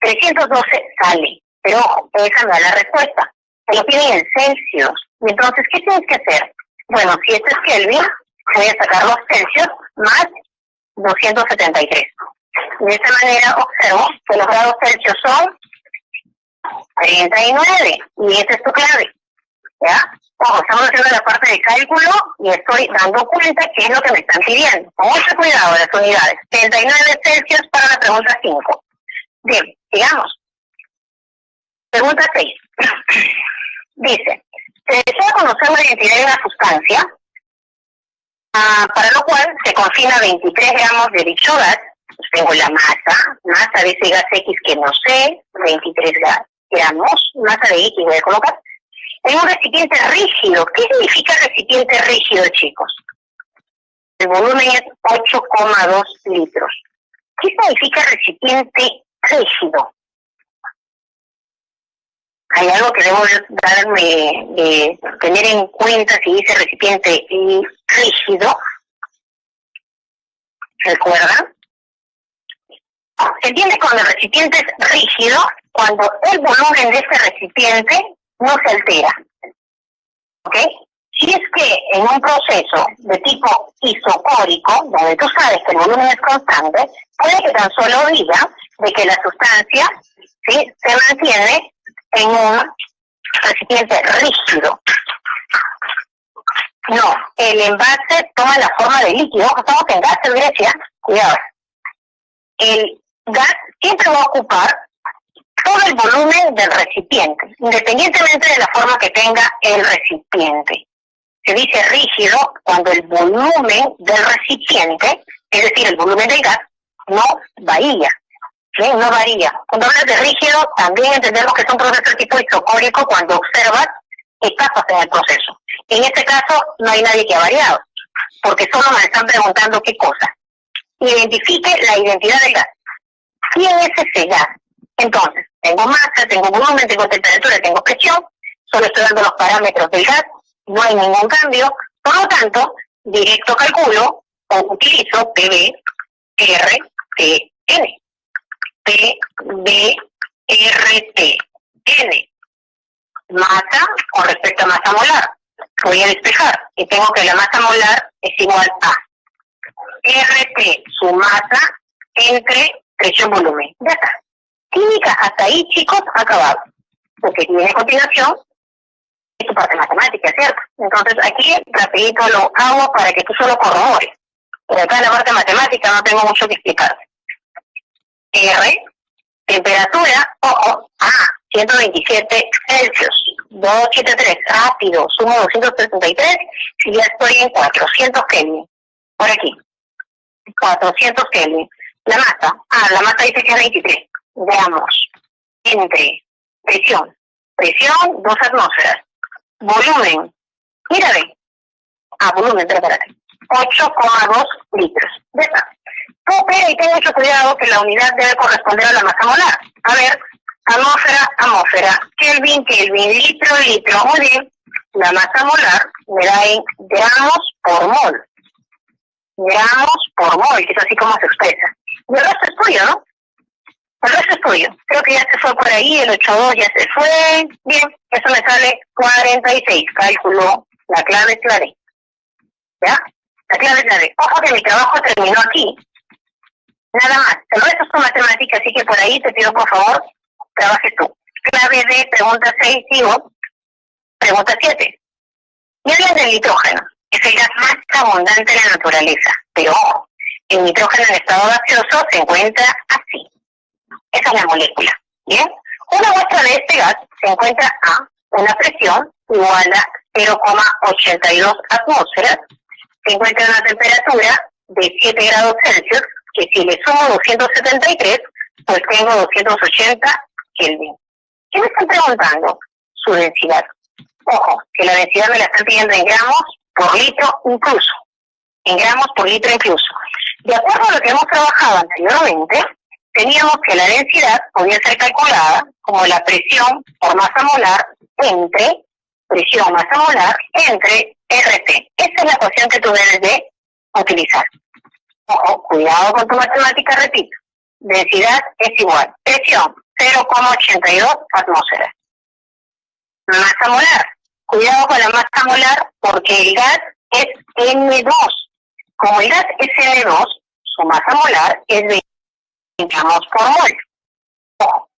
312 sale, pero ojo, esa no es la respuesta. Te lo piden en Celsius. Y entonces, ¿qué tienes que hacer? Bueno, si esto es Kelvin, voy a sacar los Celsius más 273. De esta manera observo que los grados Celsius son 39. Y esa es tu clave. ¿Ya? Ojo, estamos haciendo la parte de cálculo y estoy dando cuenta que es lo que me están pidiendo. Con mucho cuidado las unidades. 39 Celsius para la pregunta 5. Bien, sigamos. Pregunta 6. Dice, se desea conocer la identidad de una sustancia, para lo cual se confina 23 gramos de dicho gas. Pues tengo la masa de ese gas X que no sé, 23 gramos, masa de X voy a colocar, en un recipiente rígido. ¿Qué significa recipiente rígido, chicos? El volumen es 8,2 litros. ¿Qué significa recipiente rígido? Hay algo que debo tener en cuenta si dice recipiente rígido. ¿Recuerdan? Se entiende con el recipiente rígido cuando el volumen de este recipiente no se altera. ¿Ok? Si es que en un proceso de tipo isocórico, donde tú sabes que el volumen es constante, puede que tan solo diga de que la sustancia, ¿sí?, se mantiene en un recipiente rígido. No, el envase toma la forma de líquido. Estamos en gas en Grecia, cuidado. El gas siempre va a ocupar todo el volumen del recipiente, independientemente de la forma que tenga el recipiente. Se dice rígido cuando el volumen del recipiente, es decir, el volumen del gas, no varía. ¿Sí? No varía. Cuando hablas de rígido, también entendemos que es un proceso tipo isocórico cuando observas etapas en el proceso. En este caso, no hay nadie que ha variado, porque solo me están preguntando qué cosa. Identifique la identidad del gas. ¿Quién es ese gas? Entonces, tengo masa, tengo volumen, tengo temperatura, tengo presión, solo estoy dando los parámetros del gas, no hay ningún cambio, por lo tanto, directo calculo o utilizo PV, R, T, N. P, B, R, T, N. Masa con respecto a masa molar. Voy a despejar y tengo que la masa molar es igual a RT, su masa, entre presión volumen. Ya está. Química hasta ahí, chicos, acabado. Lo que viene a continuación es tu parte matemática, ¿cierto? Entonces aquí rapidito lo hago para que tú solo corrobores. Pero acá en la parte matemática no tengo mucho que explicar. R, temperatura, ojo, 127 Celsius, 273, rápido, sumo 233, y ya estoy en 400 Kelvin. Por aquí, 400 Kelvin. La masa, la masa dice que es 23. Veamos, entre presión, 2 atmósferas, volumen, mírame, volumen, espérate, 8,2 litros. Ya está. Pero y ten mucho cuidado que la unidad debe corresponder a la masa molar. A ver, atmósfera, Kelvin, litro. Muy bien. La masa molar me da en gramos por mol. Gramos por mol, que es así como se expresa. Y el resto es tuyo, ¿no? El resto es tuyo. Creo que ya se fue por ahí, el 8,2 ya se fue. Bien, eso me sale 46. Cálculo, la clave clave. ¿Ya? La clave clave. Ojo que mi trabajo terminó aquí. Nada más. El resto es tu matemática, así que por ahí te pido, por favor, trabajes tú. Clave de pregunta 6, sigo. Pregunta 7. Y hablas del nitrógeno, que es el gas más abundante en la naturaleza. Pero ojo, el nitrógeno en estado gaseoso se encuentra así. Esa es la molécula. ¿Bien? Una muestra de este gas se encuentra a una presión igual a 0,82 atmósferas. Se encuentra a una temperatura de 7 grados Celsius, que si le sumo 273, pues tengo 280 Kelvin. ¿Qué me están preguntando? Su densidad. Ojo, que la densidad me la están pidiendo en gramos por litro incluso. En gramos por litro incluso. De acuerdo a lo que hemos trabajado anteriormente, teníamos que la densidad podía ser calculada como la presión por masa molar entre presión masa molar entre RT. Esa es la ecuación que tú debes de utilizar. Ojo, cuidado con tu matemática, repito. Densidad es igual. Presión, 0,82 atmósferas. Masa molar. Cuidado con la masa molar porque el gas es N2. Como el gas es N2, su masa molar es 20 gramos por mol. Ojo,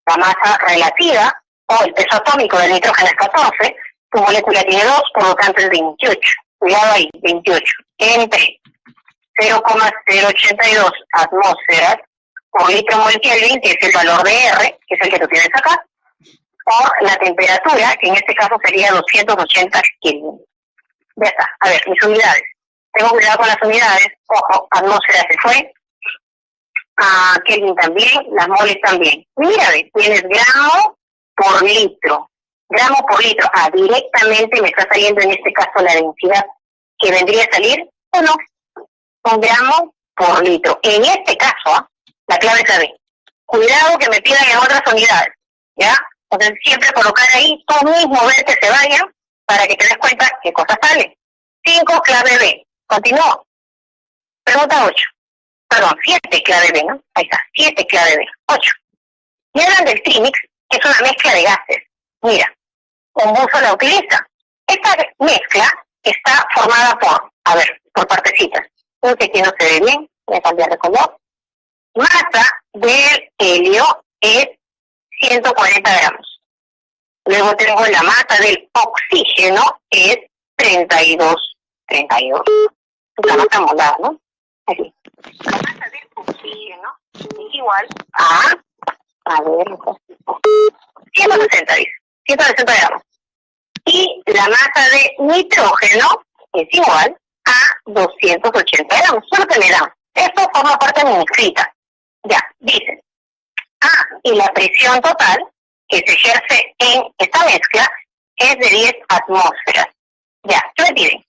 la masa relativa o el peso atómico del nitrógeno es 14, tu molécula tiene 2, por lo tanto es 28. Cuidado ahí, 28. Entre 0,082 atmósferas por litro mol Kelvin, que es el valor de R, que es el que tú tienes acá, por la temperatura, que en este caso sería 280 Kelvin. Ya está. A ver, mis unidades. Tengo cuidado con las unidades. Ojo, atmósfera se fue. Kelvin también, las moles también. Mira, tienes gramo por litro. Gramo por litro. Directamente me está saliendo en este caso la densidad que vendría a salir 1 gramo por litro. En este caso, la clave es la B. Cuidado que me pidan en otras unidades, ¿ya? Entonces siempre colocar ahí, tú mismo ver que se vayan para que te des cuenta qué cosas salen. 5, clave B. Continúo. Pregunta 8. Perdón, 7, clave B, ¿no? Ahí está, 7, clave B. 8. Y hablan del trimix, que es una mezcla de gases. Mira, un buzo la utiliza. Esta mezcla está formada por partecitas. Creo que aquí no se ve bien, voy a cambiar de color. Masa del helio es 140 gramos. Luego tengo la masa del oxígeno, es 32. La masa molar, ¿no? Así. La masa del oxígeno es igual a ver, 160, dice. 160 gramos. Y la masa de nitrógeno es igual a 280 gramos. Solo que me dan. Esto forma parte de mi escrita. Ya, dicen. Y la presión total que se ejerce en esta mezcla es de 10 atmósferas. Ya, ¿qué me piden?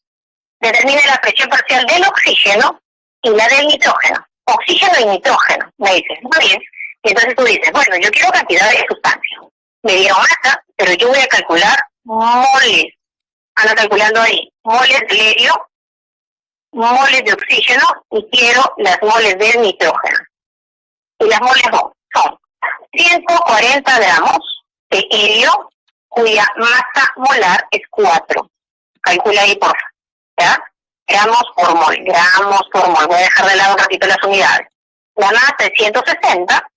Determine la presión parcial del oxígeno y la del nitrógeno. Oxígeno y nitrógeno, me dices. Muy bien. Y entonces tú dices, bueno, yo quiero cantidad de sustancia. Me dieron masa, pero yo voy a calcular moles. Ando calculando ahí. Moles de helio, moles de oxígeno y quiero las moles del nitrógeno. Y las moles son 140 gramos de helio, cuya masa molar es 4. Calcula ahí, por favor. ¿Ya? Gramos por mol. Voy a dejar de lado un ratito las unidades. La masa es 160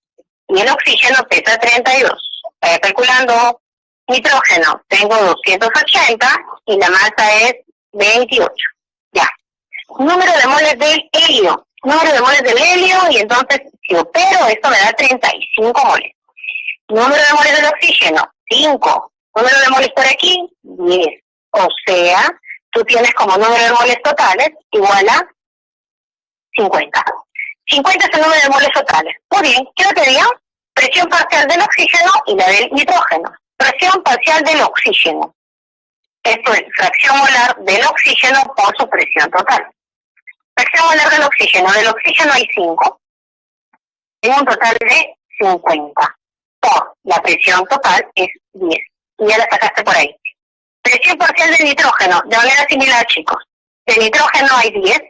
y el oxígeno pesa 32. Vaya calculando Nitrógeno, tengo 280 y la masa es 28. Ya. Número de moles del helio. Número de moles del helio, y entonces si opero, esto me da 35 moles. Número de moles del oxígeno, 5. Número de moles por aquí, 10. O sea, tú tienes como número de moles totales igual a 50. 50 es el número de moles totales. Muy bien, ¿qué te dio? Presión parcial del oxígeno y la del nitrógeno. Presión parcial del oxígeno. Esto es fracción molar del oxígeno por su presión total. Fracción molar del oxígeno. Del oxígeno hay 5. En un total de 50. Por la presión total es 10. Y ya la sacaste por ahí. Presión parcial del nitrógeno. De manera similar, chicos. De nitrógeno hay 10.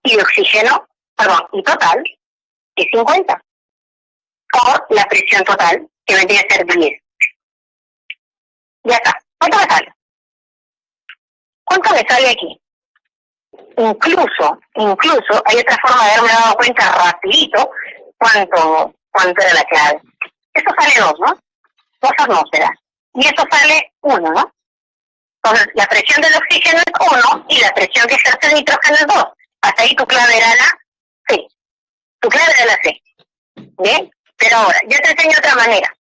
Y de oxígeno, perdón, y total es 50. Por la presión total, que vendría a ser 10. Ya está. ¿Cuánto me sale? ¿Cuánto me sale aquí? Incluso, hay otra forma de haberme dado cuenta rapidito cuánto era la clave. Esto sale 2, ¿no? 2 atmósferas. Y esto sale 1, ¿no? Entonces, la presión del oxígeno es 1 y la presión que ejerce el nitrógeno es 2. Hasta ahí tu clave era la C. Tu clave era la C. ¿Bien? Pero ahora, yo te enseño otra manera.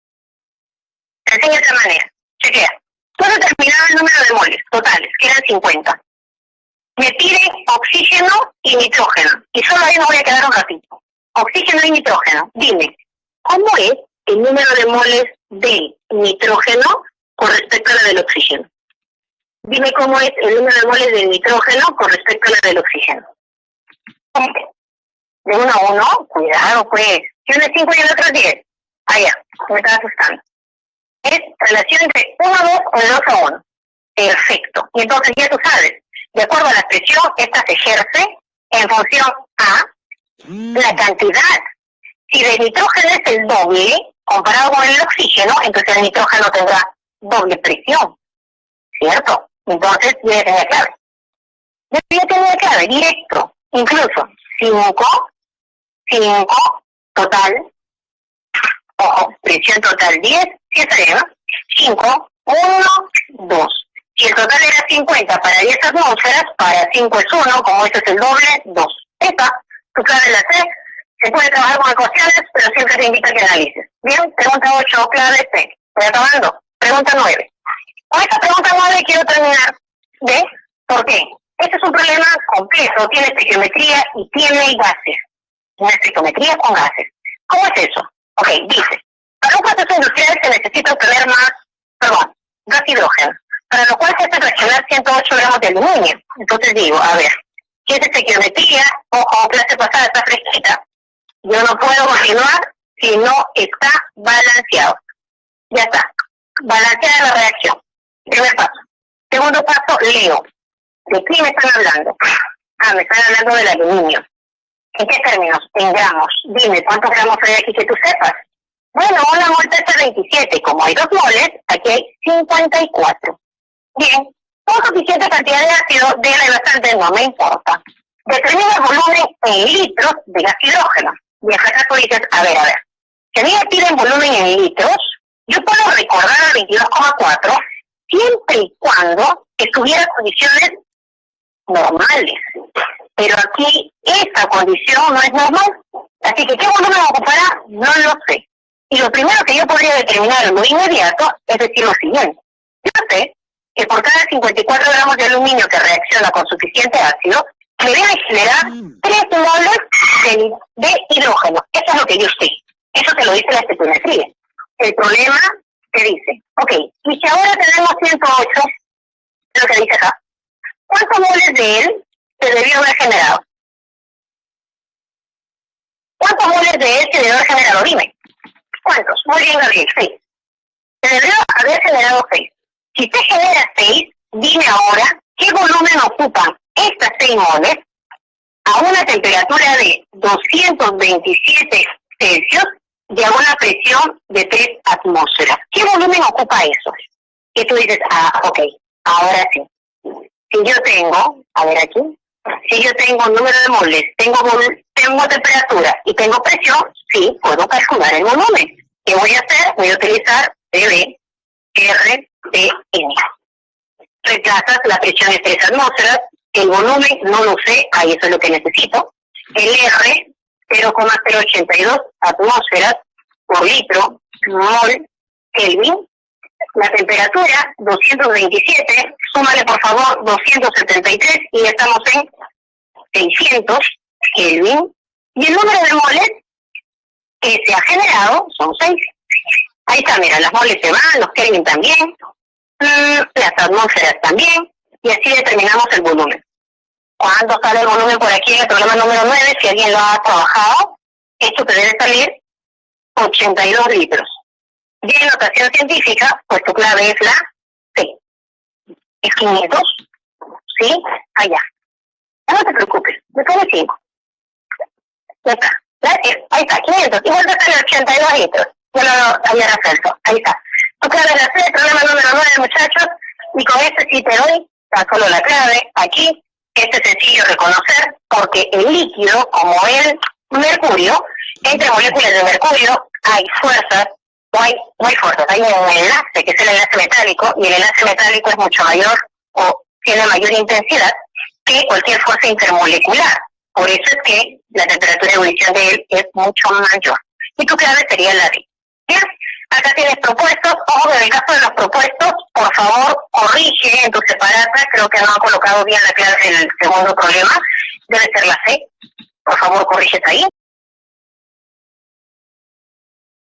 Chequea. Tú has determinado el número de moles totales, que eran 50. Me piden oxígeno y nitrógeno. Y solo ahí me voy a quedar un ratito. Oxígeno y nitrógeno. Dime, ¿cómo es el número de moles del nitrógeno con respecto a la del oxígeno? Dime cómo es el número de moles del nitrógeno con respecto a la del oxígeno. De 1 a 1, cuidado pues. Si uno es 5 y el otro es 10. Ah, ya, me estaba asustando. Es relación entre 1 a 2 o de 2 a 1. Perfecto. Y entonces ya tú sabes, de acuerdo a la presión, esta se ejerce en función a la cantidad. Si el nitrógeno es el doble, comparado con el oxígeno, entonces el nitrógeno tendrá doble presión. ¿Cierto? Entonces, ya tenía clave. Ya tenía clave, directo. Incluso 5, total, ojo, presión total 10, ¿sí está bien, no? 5, 1, 2. Si el total era 50 para 10 atmósferas, para 5 es 1, como este es el doble, 2. Esta, tu clave la C, se puede trabajar con ecuaciones, pero siempre te invita a que analices. Bien, pregunta 8, clave C. Voy acabando. Pregunta 9. Con esta pregunta 9 quiero terminar. ¿Ves? ¿Por qué? Este es un problema complejo, tiene estequiometría y tiene gases. Una estequiometría con gases. ¿Cómo es eso? Ok, dice, para un proceso industrial se necesita obtener gas hidrógeno, para lo cual se hace reaccionar 108 gramos de aluminio. Entonces digo, a ver, ¿qué es estequiometría? Ojo, clase pasada está fresquita. Yo no puedo continuar si no está balanceado. Ya está, balanceada la reacción. Primer paso. Segundo paso, leo. ¿De qué me están hablando? Me están hablando del aluminio. ¿En qué términos? En gramos. Dime, ¿cuántos gramos hay aquí que tú sepas? Bueno, una mol pesa 27. Como hay 2 moles, aquí hay 54. Bien, con suficiente cantidad de ácido, déjale bastante, no me importa. Determina el volumen en litros de gas hidrógeno. Y acá tú dices, a ver. Si a mí me piden volumen en litros, yo puedo recordar a 22,4 siempre y cuando estuviera en condiciones normales. Pero aquí esta condición no es normal. Así que ¿qué volumen ocupará? No lo sé. Y lo primero que yo podría determinar en lo inmediato es decir lo siguiente. Yo sé que por cada 54 gramos de aluminio que reacciona con suficiente ácido, me debe generar 3 moles de hidrógeno. Eso es lo que yo sé. Eso te lo dice la estequiometría. El problema te dice, ok, y si ahora tenemos 108, es lo que dice acá, ¿cuántos moles de él se debió haber generado? ¿Cuántos moles de él se debió haber generado? Dime. ¿Cuántos? Muy bien, Gabriel, 6. Se debió haber generado 6. Si te genera 6, dime ahora qué volumen ocupan estas 6 moles a una temperatura de 227 Celsius y a una presión de 3 atmósferas. ¿Qué volumen ocupa eso? Y tú dices, ok, ahora sí. Si yo tengo, a ver aquí, si yo tengo un número de moles, tengo temperatura y tengo presión, sí, puedo calcular el volumen. ¿Qué voy a hacer? Voy a utilizar PV, RPM. Reemplazas la presión de 3 atmósferas, el volumen no lo sé, ahí eso es lo que necesito. El R, 0,082 atmósferas por litro, mol, Kelvin. La temperatura, 227, súmale por favor 273 y estamos en 600 Kelvin. Y el número de moles que se ha generado son 6. Ahí está, mira, las moles se van, los Kelvin también, las atmósferas también, y así determinamos el volumen. ¿Cuánto sale el volumen por aquí en el problema número 9? Si alguien lo ha trabajado, esto te debe salir 82 litros. Y en notación científica, pues tu clave es la C. Es 500, ¿sí? Allá. No te preocupes, me pone 5. Ya está. Ahí está, 500. Igual te sale 82 litros. Yo lo había resuelto. Ahí está. Tu clave es la C, problema número 9, muchachos. Y con este sí te doy tan solo la clave aquí. Este es sencillo reconocer porque el líquido, como el mercurio, entre moléculas de mercurio hay fuerzas, no hay fuerzas, hay un enlace que es el enlace metálico, y el enlace metálico es mucho mayor o tiene mayor intensidad que cualquier fuerza intermolecular. Por eso es que la temperatura de ebullición de él es mucho mayor. Y tu clave sería la D. Bien, acá tienes propuestos. Ojo, en el caso de los propuestos, por favor, corrige en tu separata. Creo que no ha colocado bien la clave del segundo problema. Debe ser la C. Por favor, corriges ahí.